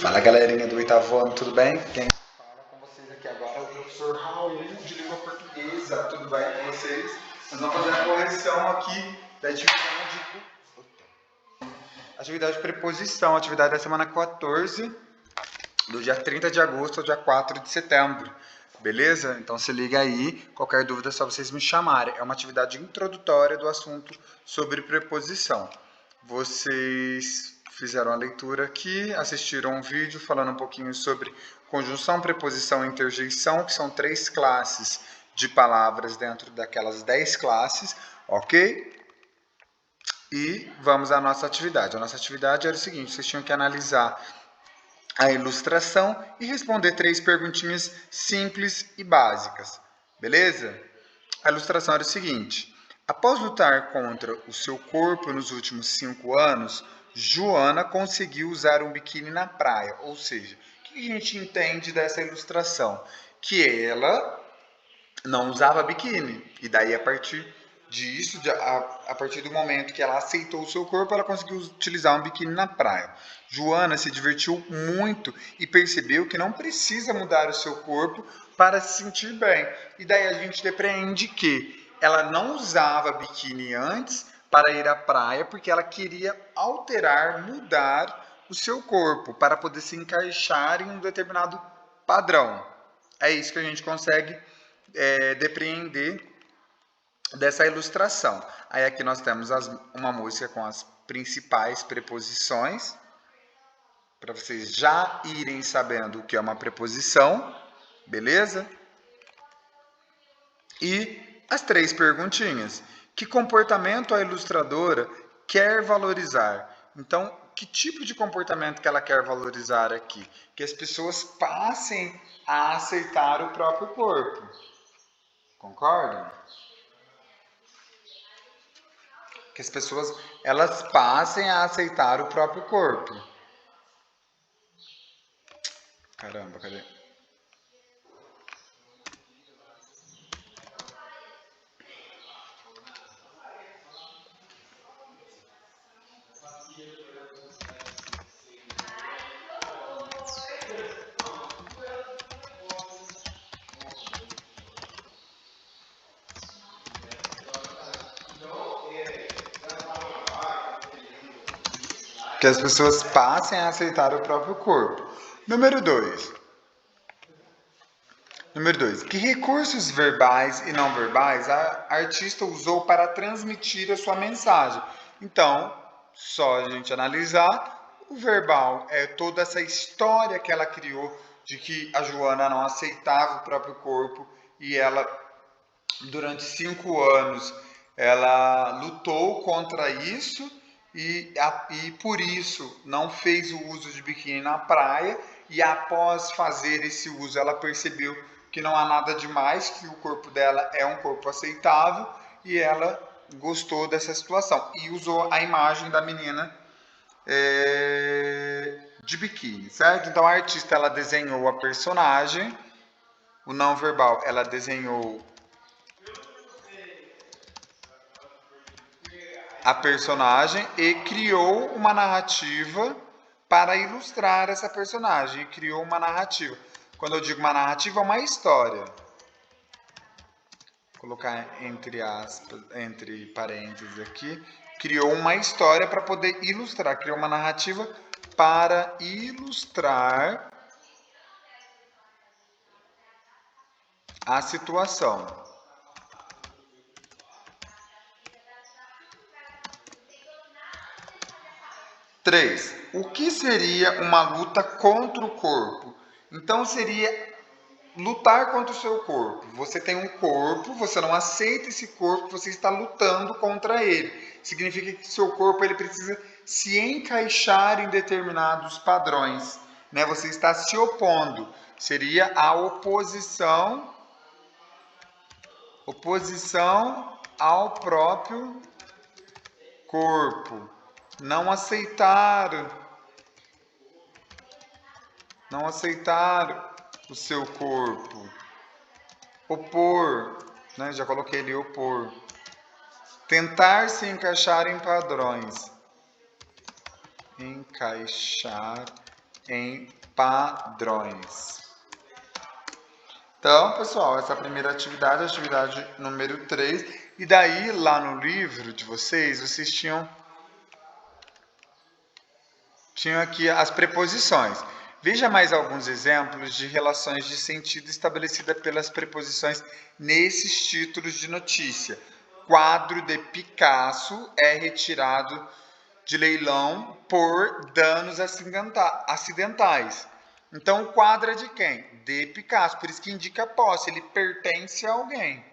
Fala galerinha do oitavo ano, tudo bem? Quem fala com vocês aqui agora é o professor Raul de língua portuguesa, tudo bem com vocês? Nós vamos fazer a correção aqui da atividade de preposição, atividade da semana 14, do dia 30 de agosto ao dia 4 de setembro, beleza? Então se liga aí, qualquer dúvida é só vocês me chamarem. É uma atividade introdutória do assunto sobre preposição. Vocês fizeram a leitura aqui, assistiram um vídeo falando um pouquinho sobre conjunção, preposição e interjeição, que são 3 classes de palavras dentro daquelas 10 classes, ok? E vamos à nossa atividade. A nossa atividade era o seguinte, vocês tinham que analisar a ilustração e responder 3 perguntinhas simples e básicas, beleza? A ilustração era o seguinte: após lutar contra o seu corpo nos últimos 5 anos, Joana conseguiu usar um biquíni na praia. Ou seja, o que a gente entende dessa ilustração? Que ela não usava biquíni. E daí, a partir disso, a partir do momento que ela aceitou o seu corpo, ela conseguiu utilizar um biquíni na praia. Joana se divertiu muito e percebeu que não precisa mudar o seu corpo para se sentir bem. E daí a gente depreende que ela não usava biquíni antes para ir à praia porque ela queria alterar, mudar o seu corpo para poder se encaixar em um determinado padrão. É isso que a gente consegue depreender dessa ilustração. Aí aqui nós temos uma música com as principais preposições, para vocês já irem sabendo o que é uma preposição, beleza? E as 3 perguntinhas. Que comportamento a ilustradora quer valorizar? Então, que tipo de comportamento que ela quer valorizar aqui? Que as pessoas passem a aceitar o próprio corpo. Concordam? Que as pessoas elas passem a aceitar o próprio corpo. Caramba, cadê? Que as pessoas passem a aceitar o próprio corpo. Número 2. Que recursos verbais e não verbais a artista usou para transmitir a sua mensagem? Então, só a gente analisar, o verbal é toda essa história que ela criou de que a Joana não aceitava o próprio corpo e ela, durante 5 anos, ela lutou contra isso e por isso não fez o uso de biquíni na praia, e após fazer esse uso ela percebeu que não há nada demais, que o corpo dela é um corpo aceitável e ela gostou dessa situação e usou a imagem da menina de biquíni, certo? Então a artista ela desenhou a personagem, o não verbal ela desenhou a personagem e criou uma narrativa para ilustrar essa personagem. Criou uma narrativa. Quando eu digo uma narrativa, é uma história. Vou colocar entre aspas, entre parênteses aqui. Criou uma história para poder ilustrar. Criou uma narrativa para ilustrar a situação. 3. O que seria uma luta contra o corpo? Então seria lutar contra o seu corpo. Você tem um corpo, você não aceita esse corpo, você está lutando contra ele. Significa que seu corpo ele precisa se encaixar em determinados padrões, né? Você está se opondo. Seria a oposição ao próprio corpo. Não aceitar o seu corpo. Opor, né? Já coloquei ali opor. Tentar se encaixar em padrões. Encaixar em padrões. Então, pessoal, essa é a primeira atividade, a atividade número 3. E daí, lá no livro de vocês tinham aqui as preposições. Veja mais alguns exemplos de relações de sentido estabelecidas pelas preposições nesses títulos de notícia. Quadro de Picasso é retirado de leilão por danos acidentais. Então, o quadro é de quem? De Picasso, por isso que indica posse, ele pertence a alguém.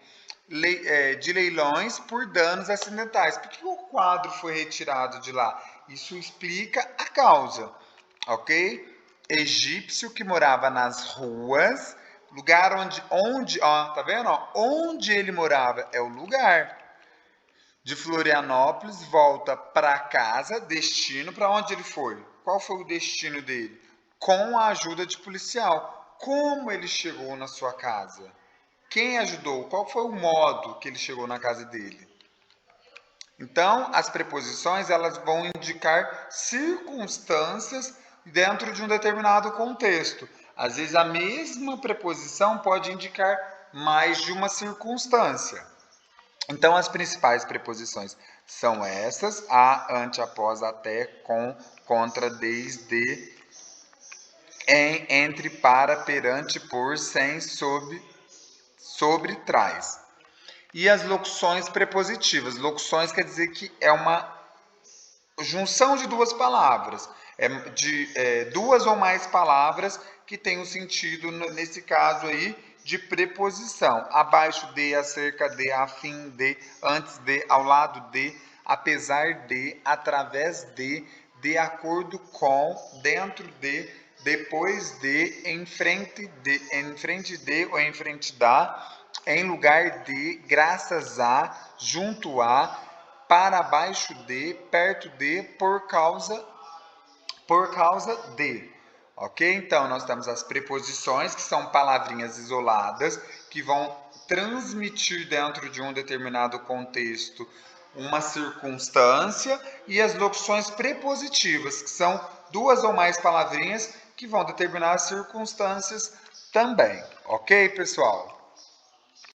De leilões por danos acidentais. Por que o quadro foi retirado de lá? Isso explica a causa, ok? Egípcio que morava nas ruas, lugar onde ó, tá vendo? Ó, onde ele morava é o lugar. De Florianópolis, volta para casa, destino, para onde ele foi? Qual foi o destino dele? Com a ajuda de policial. Como ele chegou na sua casa? Quem ajudou? Qual foi o modo que ele chegou na casa dele? Então, as preposições elas vão indicar circunstâncias dentro de um determinado contexto. Às vezes, a mesma preposição pode indicar mais de uma circunstância. Então, as principais preposições são essas: a, ante, após, até, com, contra, desde, em, entre, para, perante, por, sem, sobre, trás. E as locuções prepositivas. Locuções quer dizer que é uma junção de duas palavras, duas ou mais palavras que têm um sentido, nesse caso aí, de preposição. Abaixo de, acerca de, a fim de, antes de, ao lado de, apesar de, através de acordo com, dentro de, depois de, em frente de ou em frente da, em lugar de, graças a, junto a, para baixo de, perto de, por causa de. Ok? Então, nós temos as preposições, que são palavrinhas isoladas, que vão transmitir dentro de um determinado contexto uma circunstância, e as locuções prepositivas, que são duas ou mais palavrinhas que vão determinar as circunstâncias também. Ok, pessoal?